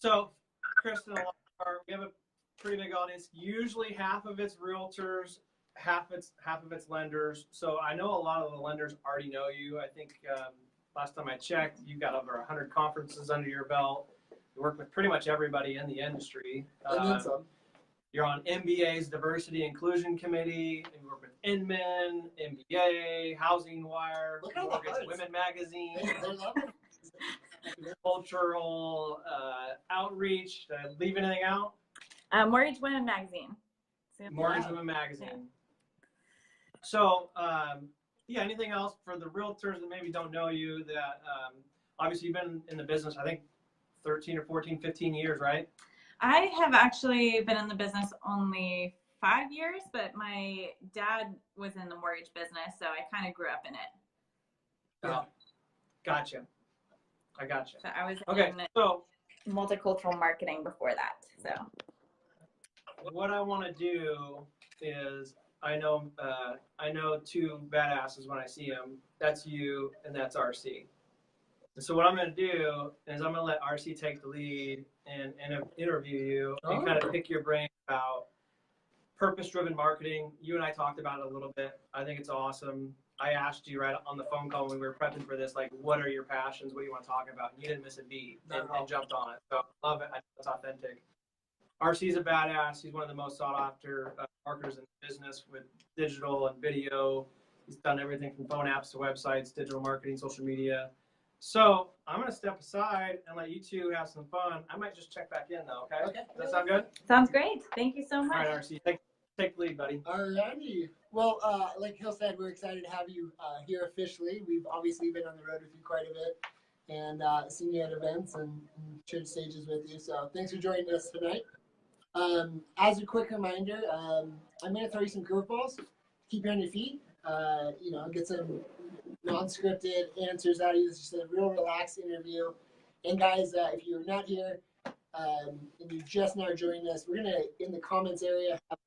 So, Kristen, we have a pretty big audience. Usually half of it's realtors, half of it's lenders. So I know a lot of the lenders already know you. I think last time I checked, you've got over 100 conferences under your belt. You work with pretty much everybody in the industry. And then some. You're on MBA's Diversity Inclusion Committee. And you work with Inman, MBA, Housing Wire, Mortgage Women Magazine, cultural outreach. Did I leave anything out? Mortgage Women Magazine. Mortgage Women Magazine. Yeah. So, yeah, anything else for the realtors that maybe don't know you that obviously you've been in the business, I think 13 or 14, 15 years, right? I have actually been in the business only 5 years, but my dad was in the mortgage business, so I kind of grew up in it. Oh, gotcha. I gotcha. So I was in multicultural marketing before that. So what I want to do is I know two badasses when I see them. That's you and that's RC. And so what I'm going to do is I'm going to let RC take the lead and interview you and kind of pick your brain about purpose-driven marketing. You and I talked about it a little bit. I think it's awesome. I asked you right on the phone call when we were prepping for this, like, what are your passions? What do you want to talk about? And you didn't miss a beat and jumped on it. So I love it. I think it's authentic. RC's a badass. He's one of the most sought-after marketers in the business with digital and video. He's done everything from phone apps to websites, digital marketing, social media. So I'm going to step aside and let you two have some fun. I might just check back in, though, okay? Okay. Does that sound good? Sounds great. Thank you so much. All right, RC, take the lead, buddy. All righty. Well, like Hill said, we're excited to have you here officially. We've obviously been on the road with you quite a bit and seen you at events and shared stages with you. So thanks for joining us tonight. As a quick reminder, I'm going to throw you some curveballs to keep you on your feet. Get some non-scripted answers out of you. It's just a real relaxed interview. And guys, if you're not here and you're just now joining us, we're going to, in the comments area, have,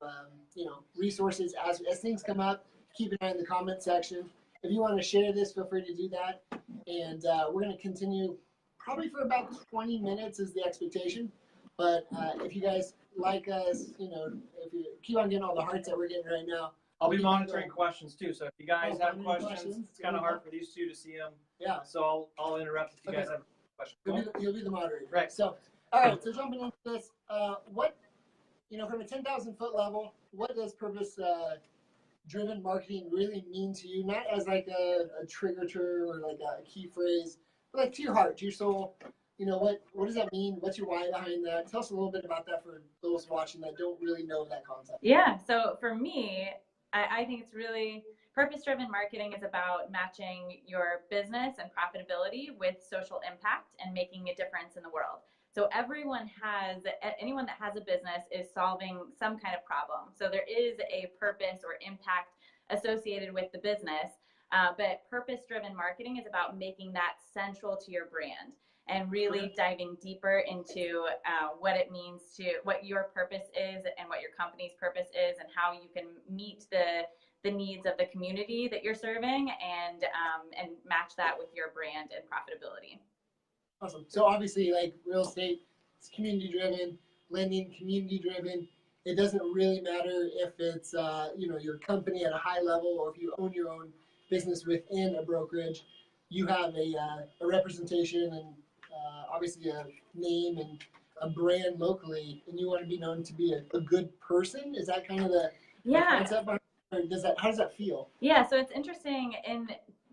resources as things come up. Keep an eye in the comment section. If you want to share this, feel free to do that. And we're going to continue probably for about 20 minutes is the expectation. But if you guys like us, if you keep on getting all the hearts that we're getting right now, I'll be monitoring questions too. So if you guys have questions, it's kind of hard for these two to see them. Yeah. So I'll interrupt if you guys have questions. Cool? You'll be the moderator. Right. So, all right. So jumping into this, what, from a 10,000-foot level, what does purpose-driven marketing really mean to you? Not as like a trigger term or like a key phrase, but like to your heart, to your soul. What does that mean? What's your why behind that? Tell us a little bit about that for those watching that don't really know that concept. Yeah. So for me, I think it's really purpose-driven marketing is about matching your business and profitability with social impact and making a difference in the world. So anyone that has a business is solving some kind of problem. So there is a purpose or impact associated with the business, but purpose-driven marketing is about making that central to your brand and really diving deeper into what it means what your purpose is and what your company's purpose is and how you can meet the needs of the community that you're serving and match that with your brand and profitability. Awesome. So obviously, like real estate, it's community-driven, lending, community-driven. It doesn't really matter if it's your company at a high level or if you own your own business within a brokerage. You have a representation and obviously a name and a brand locally, and you want to be known to be a good person. Is that kind of the concept behind it? Or how does that feel? Yeah, so it's interesting. In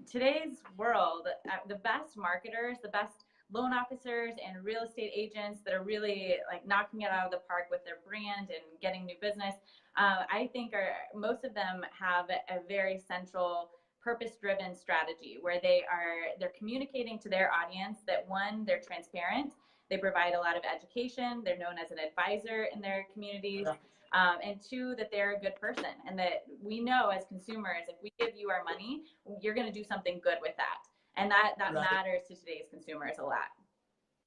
today's world, the best marketers, the best loan officers and real estate agents that are really like knocking it out of the park with their brand and getting new business, I think most of them have a very central purpose-driven strategy where they're communicating to their audience that one, they're transparent, they provide a lot of education, they're known as an advisor in their communities, and two, that they're a good person and that we know as consumers, if we give you our money, you're going to do something good with that. And that matters to today's consumers a lot.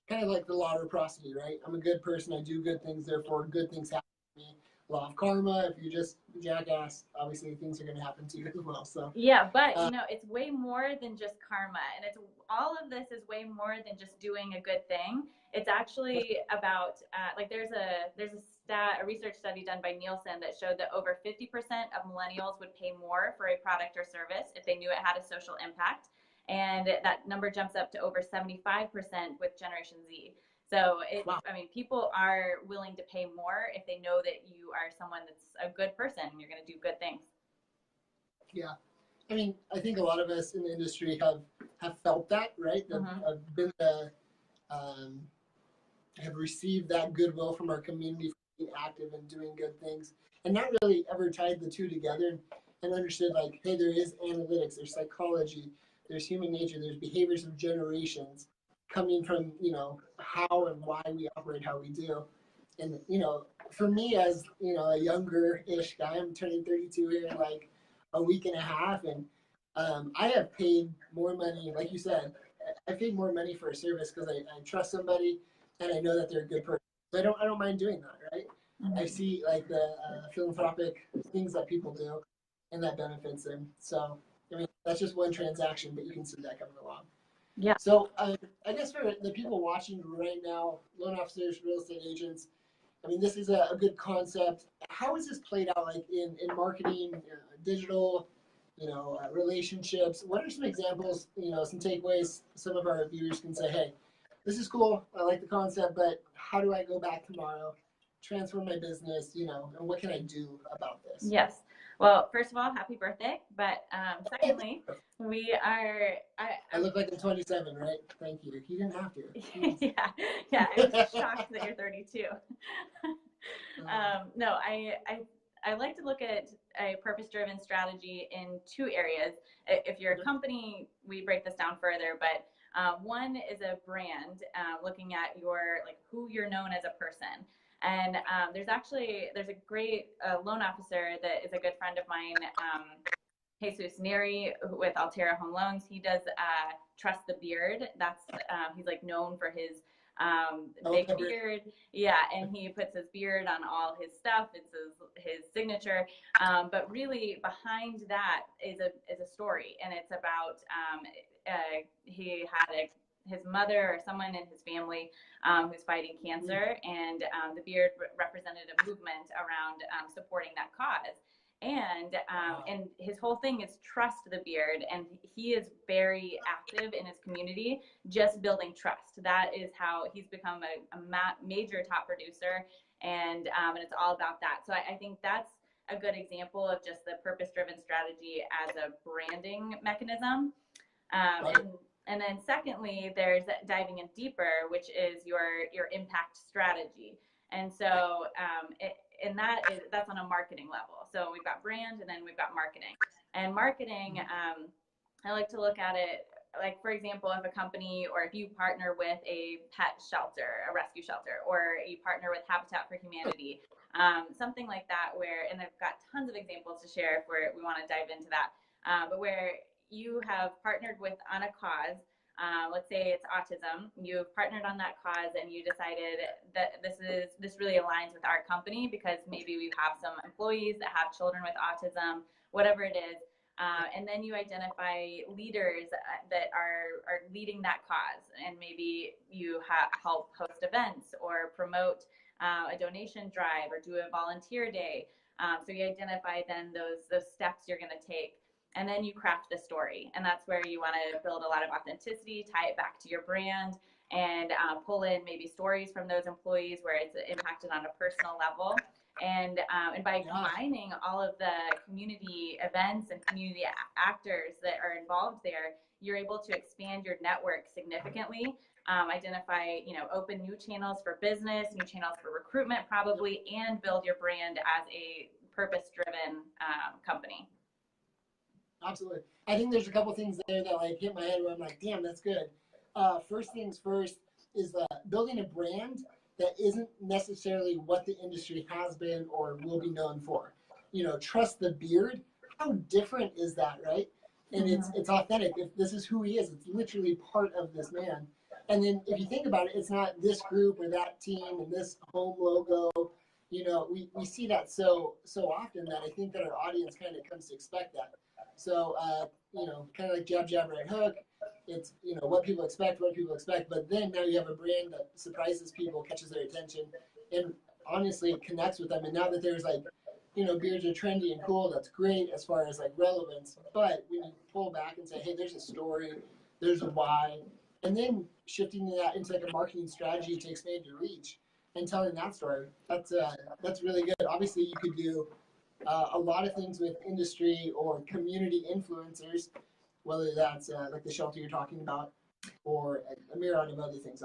Kind of like the law of reciprocity, right? I'm a good person, I do good things, therefore good things happen to me. law of karma. If you're just a jackass, obviously things are going to happen to you as well. So yeah, but you know, it's way more than just karma, and it's all of this is way more than just doing a good thing. It's actually about like there's a research study done by Nielsen that showed that over 50% of millennials would pay more for a product or service if they knew it had a social impact, and that number jumps up to over 75% with Generation Z. So I mean, people are willing to pay more if they know that you are someone that's a good person and you're going to do good things. yeah, I mean, I think a lot of us in the industry have felt that, right? That have been have received that goodwill from our community for being active and doing good things, and not really ever tied the two together and understood like, hey, there is analytics, there's psychology, there's human nature, there's behaviors of generations coming from, you know, how and why we operate how we do. And, you know, for me as, you know, a younger-ish guy, I'm turning 32 here in like a week and a half, and I have paid more money, like you said, I paid more money for a service because I trust somebody and I know that they're a good person. So I don't mind doing that, right? I see like the philanthropic things that people do, and that benefits them. So I mean, that's just one transaction, but you can see that coming along. Yeah. So I guess for the people watching right now, loan officers, real estate agents, I mean, this is a good concept. How is this played out, like in marketing, digital, you know, relationships? What are some examples, you know, some takeaways some of our viewers can say, hey, this is cool, I like the concept, but how do I go back tomorrow, transform my business, you know, and what can I do about this? Yes. Well, first of all, happy birthday. But secondly, we are. I look like I'm 27, right? Thank you. You didn't have to. Yeah. I was shocked that you're 32. No, I like to look at a purpose-driven strategy in two areas. If you're a company, we break this down further, but one is a brand, looking at who you're known as a person. And there's a great loan officer that is a good friend of mine, Jesus Neri with Altera Home Loans. He does Trust the Beard. That's he's like known for his big beard. Yeah, and he puts his beard on all his stuff. It's his signature. But really behind that is a story, and it's about he had his mother or someone in his family who's fighting cancer, and the beard represented a movement around supporting that cause. And his whole thing is trust the beard, and he is very active in his community, just building trust. That is how he's become a major top producer, and it's all about that. So I think that's a good example of just the purpose-driven strategy as a branding mechanism. And then secondly, there's diving in deeper, which is your impact strategy. And so that's on a marketing level. So we've got brand, and then we've got marketing. And marketing, I like to look at it like, for example, if a company, or if you partner with a pet shelter, a rescue shelter, or you partner with Habitat for Humanity, something like that, and I've got tons of examples to share if we want to dive into that, but where you have partnered on a cause, let's say it's autism, you've partnered on that cause, and you decided that this really aligns with our company because maybe we have some employees that have children with autism, whatever it is, and then you identify leaders that are leading that cause, and maybe you help host events or promote a donation drive or do a volunteer day. So you identify then those steps you're going to take. And then you craft the story, and that's where you want to build a lot of authenticity, tie it back to your brand, and pull in maybe stories from those employees where it's impacted on a personal level. And by combining all of the community events and community actors that are involved there, you're able to expand your network significantly, identify, open new channels for business, new channels for recruitment probably, and build your brand as a purpose-driven company. Absolutely. I think there's a couple things there that like hit my head where I'm like, damn, that's good. First things first is building a brand that isn't necessarily what the industry has been or will be known for. Trust the beard. How different is that, right? And it's authentic. If this is who he is, it's literally part of this man. And then if you think about it, it's not this group or that team and this home logo. you know, we see that so often that I think that our audience kind of comes to expect that. So, you know, kind of like jab, jab, right hook. It's, you know, what people expect. But then now you have a brand that surprises people, catches their attention, and honestly, it connects with them. And now that there's like, you know, beards are trendy and cool, that's great as far as like relevance. But when you pull back and say, hey, there's a story, there's a why, and then shifting that into like a marketing strategy to expand your reach and telling that story, that's really good. Obviously, you could do a lot of things with industry or community influencers, whether that's like the shelter you're talking about or a myriad of other things.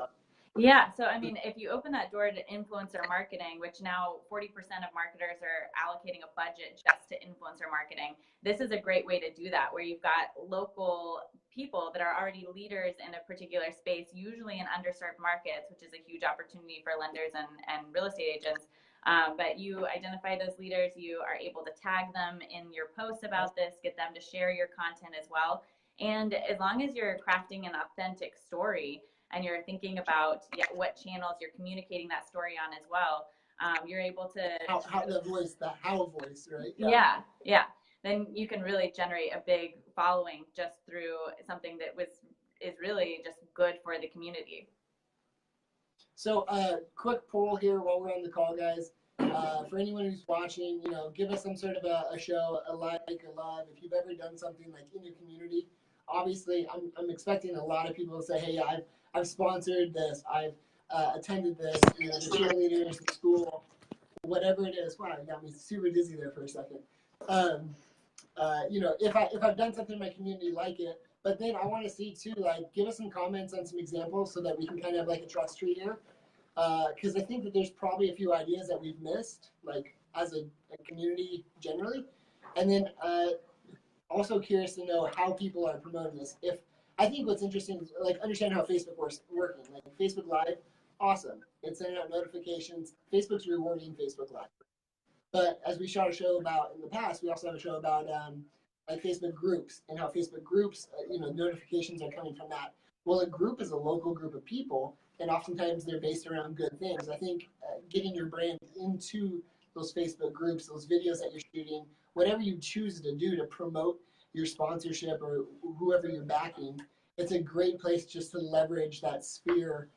Yeah. So, I mean, if you open that door to influencer marketing, which now 40% of marketers are allocating a budget just to influencer marketing, this is a great way to do that, where you've got local people that are already leaders in a particular space, usually in underserved markets, which is a huge opportunity for lenders and real estate agents. But you identify those leaders, you are able to tag them in your posts about this, get them to share your content as well. And as long as you're crafting an authentic story, and you're thinking about what channels you're communicating that story on as well, you're able to the how voice, right? Yeah. Then you can really generate a big following just through something that is really just good for the community. So quick poll here while we're on the call, guys. For anyone who's watching, you know, give us some sort of a show, a like, a love. If you've ever done something like in your community, obviously I'm expecting a lot of people to say, hey, I've sponsored this, I've attended this, you know, the cheerleaders, the school, whatever it is. Wow, you got me super dizzy there for a second. You know, if I've done something in my community like it, but then I want to see too, like, give us some comments on some examples so that we can kind of have like a trust tree here. Because I think that there's probably a few ideas that we've missed, like as a community generally. And then also curious to know how people are promoting this. If I think what's interesting is like understand how Facebook works working. Like Facebook Live, awesome. It's sending out notifications. Facebook's rewarding Facebook Live. But as we shot a show about in the past, we also have a show about like Facebook groups and how Facebook groups, you know, notifications are coming from that. Well, a group is a local group of people, and oftentimes they're based around good things. I think getting your brand into those Facebook groups, those videos that you're shooting, whatever you choose to do to promote your sponsorship or whoever you're backing, it's a great place just to leverage that sphere.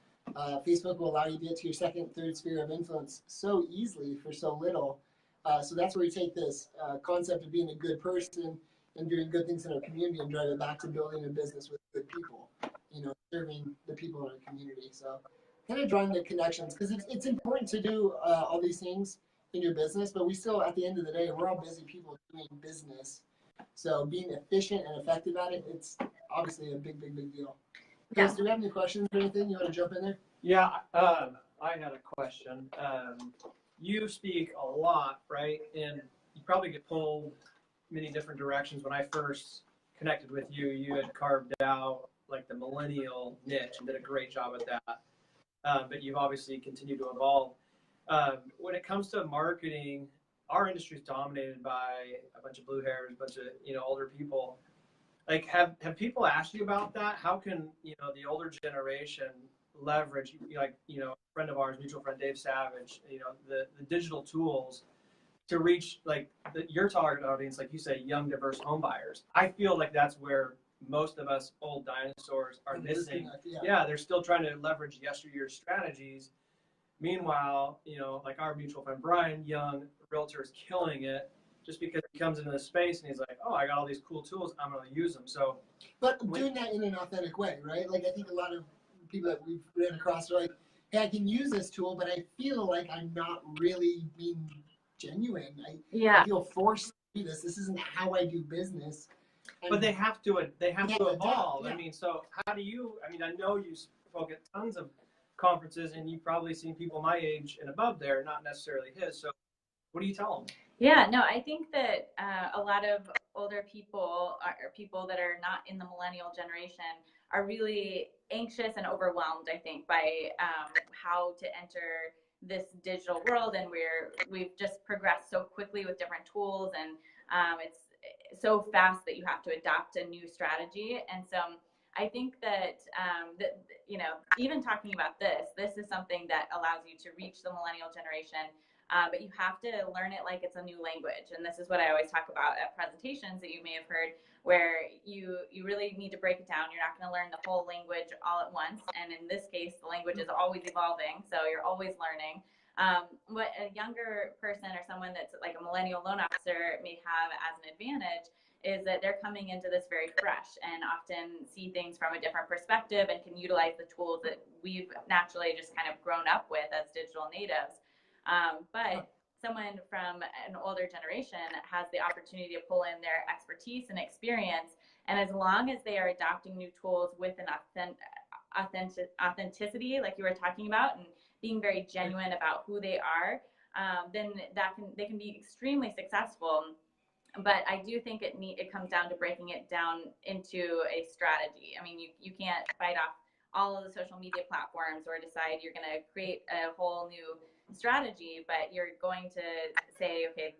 Facebook will allow you to get to your second, third sphere of influence so easily for so little. So that's where we take this concept of being a good person and doing good things in our community and drive it back to building a business with good people, you know, serving the people in our community. So kind of drawing the connections, because it's important to do all these things in your business, but we still, at the end of the day, we're all busy people doing business. So being efficient and effective at it, it's obviously a big, big, big deal. Guys, do we have any questions or anything? You want to jump in there? Yeah, I had a question. You speak a lot, right? And you probably get pulled many different directions. When I first connected with you, you had carved out like the millennial niche and did a great job at that. But you've obviously continued to evolve. When it comes to marketing, our industry is dominated by a bunch of blue hairs, a bunch of, you know, older people. Like, have people asked you about that? How can, you know, the older generation leverage, like, you know, a friend of ours, mutual friend Dave Savage, you know, the digital tools to reach like your target audience, like you say, young, diverse home buyers? I feel like that's where most of us old dinosaurs are missing. Yeah, they're still trying to leverage yesteryear's strategies. Meanwhile, you know, like our mutual friend Brian, young realtor, is killing it just because he comes into the space and he's like, oh, I got all these cool tools, I'm going to use them. So, but doing that in an authentic way, right? Like, I think a lot of people that we've ran across are like, hey, I can use this tool, but I feel like I'm not really being genuine. I feel forced to do this. This isn't how I do business. But they have to evolve. Yeah. I mean, so how do you, I mean, I know you spoke at tons of conferences and you've probably seen people my age and above there, not necessarily his. So what do you tell them? Yeah, no, I think that a lot of older people or people that are not in the millennial generation are really anxious and overwhelmed, I think, by how to enter this digital world. And we've just progressed so quickly with different tools, and it's so fast that you have to adopt a new strategy. And so I think that, you know, even talking about this is something that allows you to reach the millennial generation but you have to learn it like it's a new language. And this is what I always talk about at presentations that you may have heard, where you really need to break it down. You're not going to learn the whole language all at once. And in this case, the language is always evolving, so you're always learning. What a younger person or someone that's like a millennial loan officer may have as an advantage is that they're coming into this very fresh and often see things from a different perspective and can utilize the tools that we've naturally just kind of grown up with as digital natives. But someone from an older generation has the opportunity to pull in their expertise and experience. And as long as they are adopting new tools with an authenticity, like you were talking about, and being very genuine about who they are, then they can be extremely successful. But I do think it comes down to breaking it down into a strategy. I mean, you can't fight off all of the social media platforms or decide you're going to create a whole new strategy, but you're going to say, okay,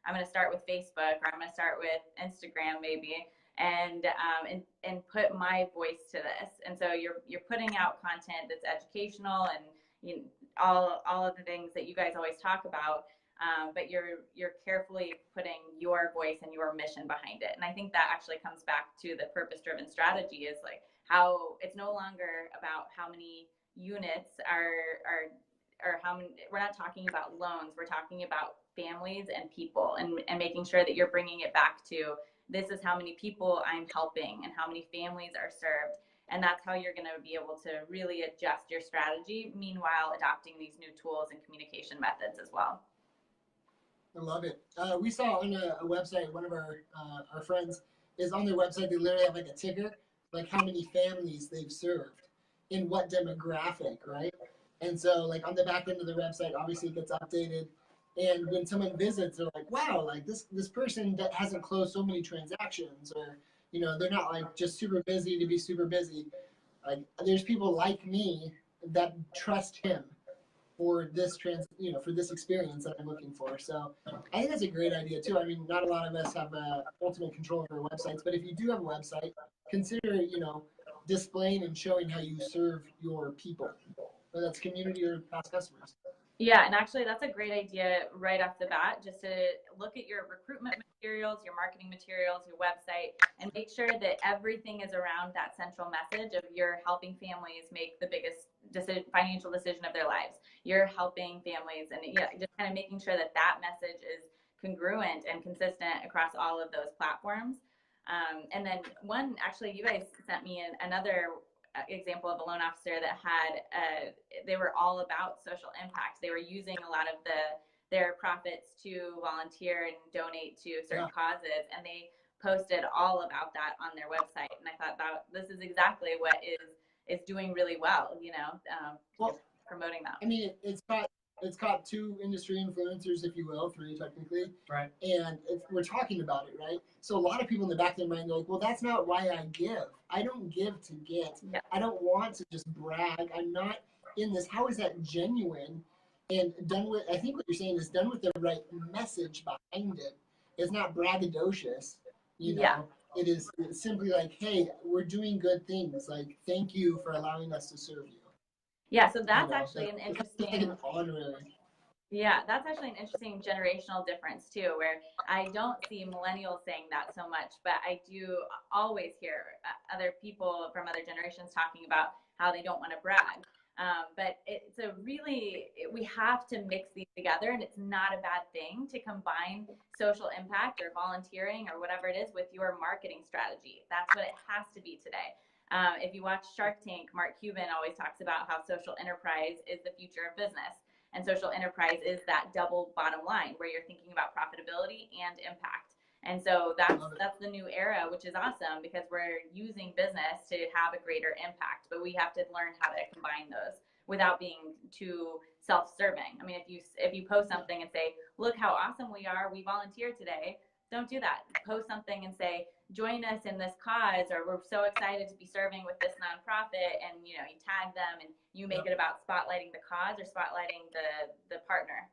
I'm going to start with Facebook, or I'm going to start with Instagram maybe, and put my voice to this. And so you're putting out content that's educational and all of the things that you guys always talk about. But you're carefully putting your voice and your mission behind it. And I think that actually comes back to the purpose-driven strategy, is like how it's no longer about how many units or how many. We're not talking about loans. We're talking about families and people, and making sure that you're bringing it back to, this is how many people I'm helping and how many families are served. And that's how you're going to be able to really adjust your strategy, meanwhile adopting these new tools and communication methods as well. I love it. We saw on a website, one of our friends is on their website, they literally have like a ticker, like how many families they've served in what demographic, right? And so like on the back end of the website, obviously it gets updated. And when someone visits, they're like, wow, like this person that hasn't closed so many transactions, or, they're not like just super busy to be super busy. Like there's people like me that trust him for this for this experience that I'm looking for. So I think that's a great idea too. I mean, not a lot of us have ultimate control over websites, but if you do have a website, consider, displaying and showing how you serve your people, whether that's community or past customers. Yeah, and actually that's a great idea right off the bat, just to look at your recruitment materials, your marketing materials, your website, and make sure that everything is around that central message of you're helping families make the biggest financial decision of their lives. You're helping families, and just kind of making sure that message is congruent and consistent across all of those platforms. And then actually you guys sent me another example of a loan officer that had they were all about social impact. They were using a lot of their profits to volunteer and donate to certain causes, and they posted all about that on their website. And I thought this is exactly what is doing really well, promoting that. I mean, it's caught two industry influencers, if you will, three technically. Right. And we're talking about it, right? So a lot of people in the back of their mind are like, well, that's not why I give. I don't give to get. Yeah. I don't want to just brag. I'm not in this. How is that genuine? And I think what you're saying is done with the right message behind it. It's not braggadocious, Yeah. It is simply like, hey, we're doing good things. Like, thank you for allowing us to serve you. Yeah, so that's actually an interesting. Like an honorary. Yeah, that's actually an interesting generational difference too, where I don't see millennials saying that so much, but I do always hear other people from other generations talking about how they don't want to brag. But we have to mix these together, and it's not a bad thing to combine social impact or volunteering or whatever it is with your marketing strategy. That's what it has to be today. If you watch Shark Tank, Mark Cuban always talks about how social enterprise is the future of business. And social enterprise is that double bottom line where you're thinking about profitability and impact. And so that's the new era, which is awesome because we're using business to have a greater impact. But we have to learn how to combine those without being too self-serving. I mean, if you post something and say, look how awesome we are, we volunteered today. Don't do that. Post something and say, join us in this cause, or we're so excited to be serving with this nonprofit, and you tag them and you make it about spotlighting the cause or spotlighting the partner.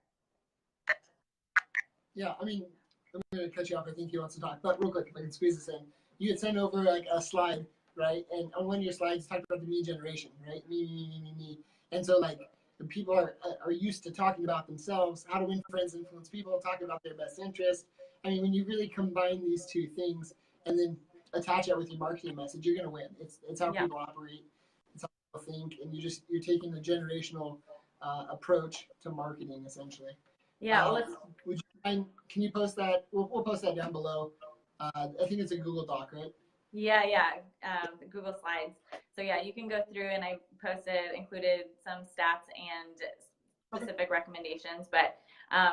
Yeah, I mean, I'm going to cut you off. I think he wants to talk, but real quick, if I can squeeze this in. You had sent over like a slide, right? And on one of your slides, you talked about the me generation, right? Me. And so like, and people are used to talking about themselves, how to win friends, influence people, talking about their best interest. I mean, when you really combine these two things and then attach it with your marketing message, you're going to win. It's how people operate. It's how people think, and you're taking the generational approach to marketing essentially. Yeah. Would you mind? Can you post that? We'll post that down below. I think it's a Google Doc, right? Yeah. Google Slides. So yeah, you can go through, and I included some stats and specific recommendations. But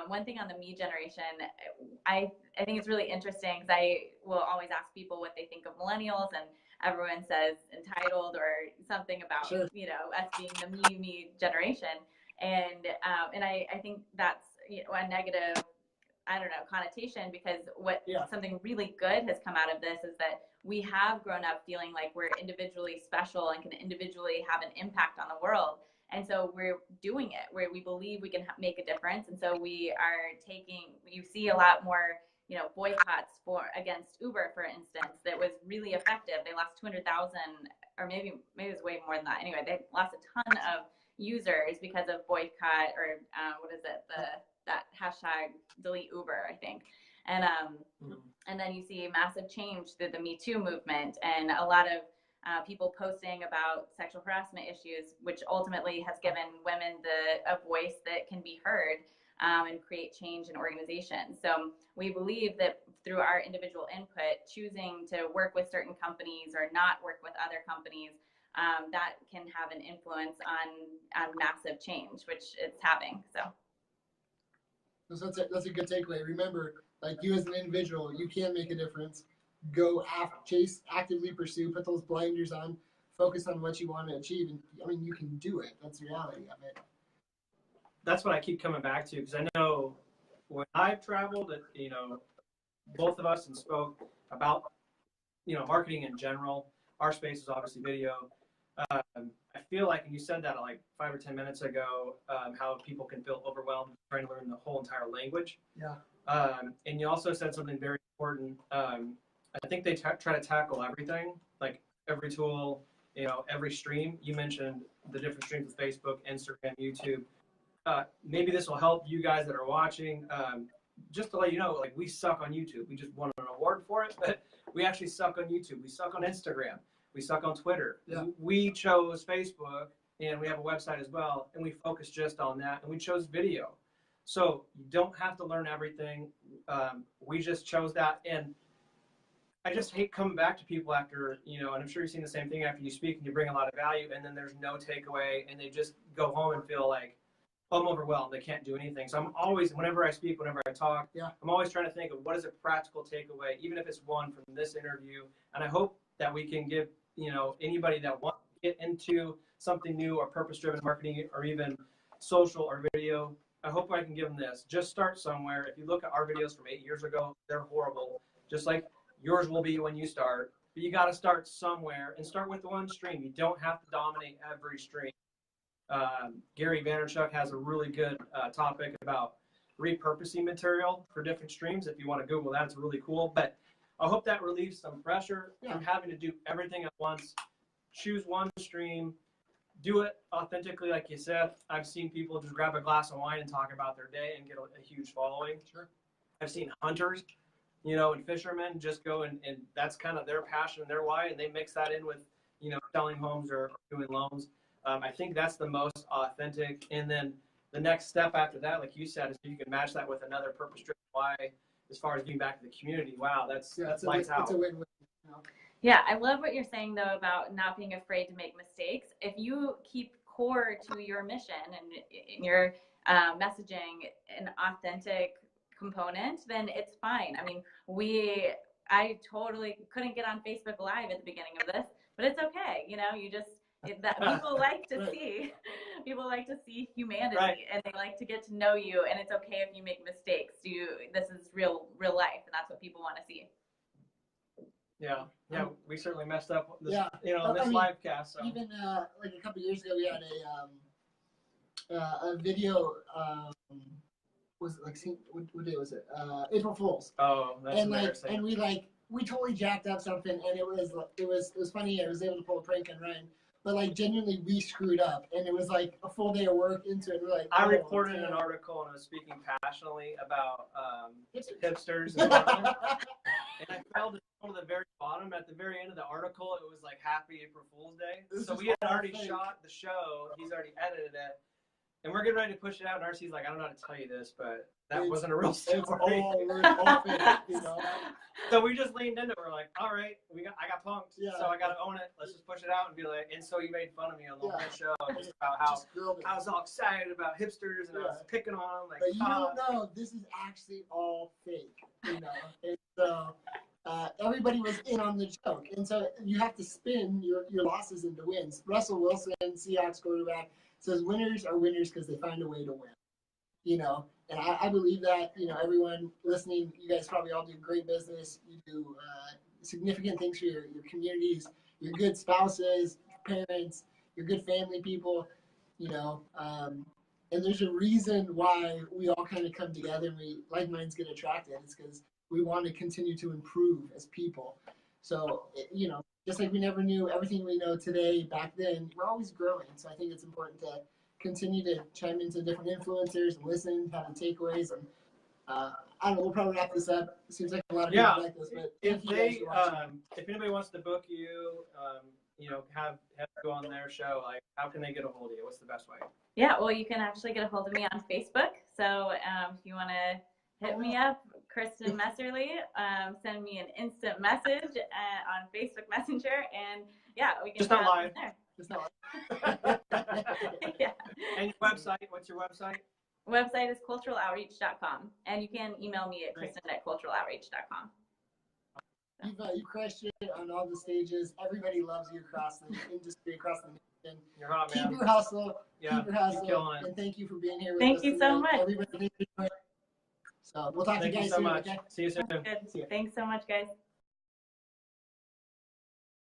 one thing on the me generation, I think it's really interesting because I will always ask people what they think of millennials, and everyone says entitled or something about us being the me generation, and I think that's a negative, I don't know, connotation, because something really good has come out of this is that we have grown up feeling like we're individually special and can individually have an impact on the world. And so we're doing it where we believe we can make a difference. And so we are you see a lot more, boycotts against Uber, for instance, that was really effective. They lost 200,000, or maybe it was way more than that. Anyway, they lost a ton of users because of boycott, or that hashtag delete Uber, I think. And then you see massive change through the Me Too movement, and a lot of people posting about sexual harassment issues, which ultimately has given women a voice that can be heard and create change in organizations. So we believe that through our individual input, choosing to work with certain companies or not work with other companies, that can have an influence on massive change, which it's having. So that's a good takeaway. Remember, like, you as an individual, you can make a difference. Chase, actively pursue, put those blinders on, focus on what you want to achieve, and I mean, you can do it. That's the reality of it. That's what I keep coming back to, because I know when I've traveled, both of us and spoke about, marketing in general. Our space is obviously video. I feel like, and you said that like 5 or 10 minutes ago, how people can feel overwhelmed trying to learn the whole entire language. Yeah. And you also said something very important. I think they try to tackle everything, like every tool, every stream. You mentioned the different streams of Facebook, Instagram, YouTube. Maybe this will help you guys that are watching. Just to let you know, like, we suck on YouTube. We just won an award for it, but we actually suck on YouTube. We suck on Instagram. We suck on Twitter. Yeah. We chose Facebook, and we have a website as well, and we focus just on that, and we chose video. So you don't have to learn everything. We just chose that, and I just hate coming back to people after, and I'm sure you've seen the same thing after you speak and you bring a lot of value, and then there's no takeaway, and they just go home and feel like, oh, I'm overwhelmed. They can't do anything. So I'm always, whenever I speak, whenever I talk, I'm always trying to think of what is a practical takeaway, even if it's one from this interview. And I hope that we can give, anybody that wants to get into something new or purpose-driven marketing or even social or video, I hope I can give them this. Just start somewhere. If you look at our videos from 8 years ago, they're horrible. Just like yours will be when you start. But you got to start somewhere and start with one stream. You don't have to dominate every stream. Gary Vaynerchuk has a really good topic about repurposing material for different streams. If you want to Google that, it's really cool. But I hope that relieves some pressure from having to do everything at once. Choose one stream. Do it authentically, like you said. I've seen people just grab a glass of wine and talk about their day and get a huge following. Sure. I've seen hunters, and fishermen just go and that's kind of their passion and their why, and they mix that in with, selling homes or doing loans. I think that's the most authentic. And then the next step after that, like you said, is you can match that with another purpose-driven why as far as giving back to the community. Wow, that's lights out. It's a win-win. Yeah, I love what you're saying, though, about not being afraid to make mistakes. If you keep core to your mission and your messaging an authentic component, then it's fine. I mean, I totally couldn't get on Facebook Live at the beginning of this, but it's okay. People like to see humanity, right, and they like to get to know you, and it's okay if you make mistakes. This is real life, and that's what people want to see. Yeah, we certainly messed up this, this live cast. So. Even like a couple years ago, we had a video. Was it like what day was it? April Fool's. Oh, that's embarrassing. And we totally jacked up something, and it was funny. I was able to pull a prank on Ryan. but like genuinely we screwed up, and it was like a full day of work into it. We're like, I oh, reported damn. an article and I was speaking passionately about Hipsters. hipsters and Parkland. And I fell to the very bottom. At the very end of the article, it was like Happy April Fool's Day. This So is we had all already fake. shot the show. He's already edited it. And we're getting ready to push it out. And RC's like, I don't know how to tell you this, but that wasn't a real story. It's all fake, you know. So we just leaned into it. We're like, all right, I got punked. Yeah. So I got to own it. Let's just push it out and be like, and so you made fun of me on the whole show just about how Just grilled it. I was all excited about hipsters and I was picking on them. Like, But you don't know, this is actually all fake, you know. And so everybody was in on the joke. And so you have to spin your losses into wins. Russell Wilson, Seahawks quarterback, says winners are winners because they find a way to win, you know. And I believe that, you know, everyone listening, you guys probably all do great business. You do significant things for your communities. You're good spouses, parents, you're good family people, you know. And there's a reason why we all kind of come together and we like minds get attracted. It's because we want to continue to improve as people. So, you know, just like we never knew everything we know today back then, we're always growing. So I think it's important to continue to chime into different influencers, listen, have the takeaways, and I don't know. We'll probably wrap this up. It seems like a lot of people like this, but if thank you guys for watching. if anybody wants to book you, you know, have go on their show, like, how can they get a hold of you? What's the best way? Yeah, well, you can actually get a hold of me on Facebook. So if you want to hit me up, Kristin Messerli, send me an instant message on Facebook Messenger, and yeah, we can just not live. There. Just not Yeah. And your website? What's your website? Website is culturaloutreach.com, and you can email me at kristen@culturaloutreach.com. You've crushed it on all the stages. Everybody loves you across the industry, across the nation. You're hot, man. Keep your hustle. Yeah, keep your hustle. keep killing it. And thank you for being here with Thank us you so today. much. Everybody, so we'll talk to you Thank guys you so soon. much. Okay? See you soon. Good. See ya. Thanks so much, guys.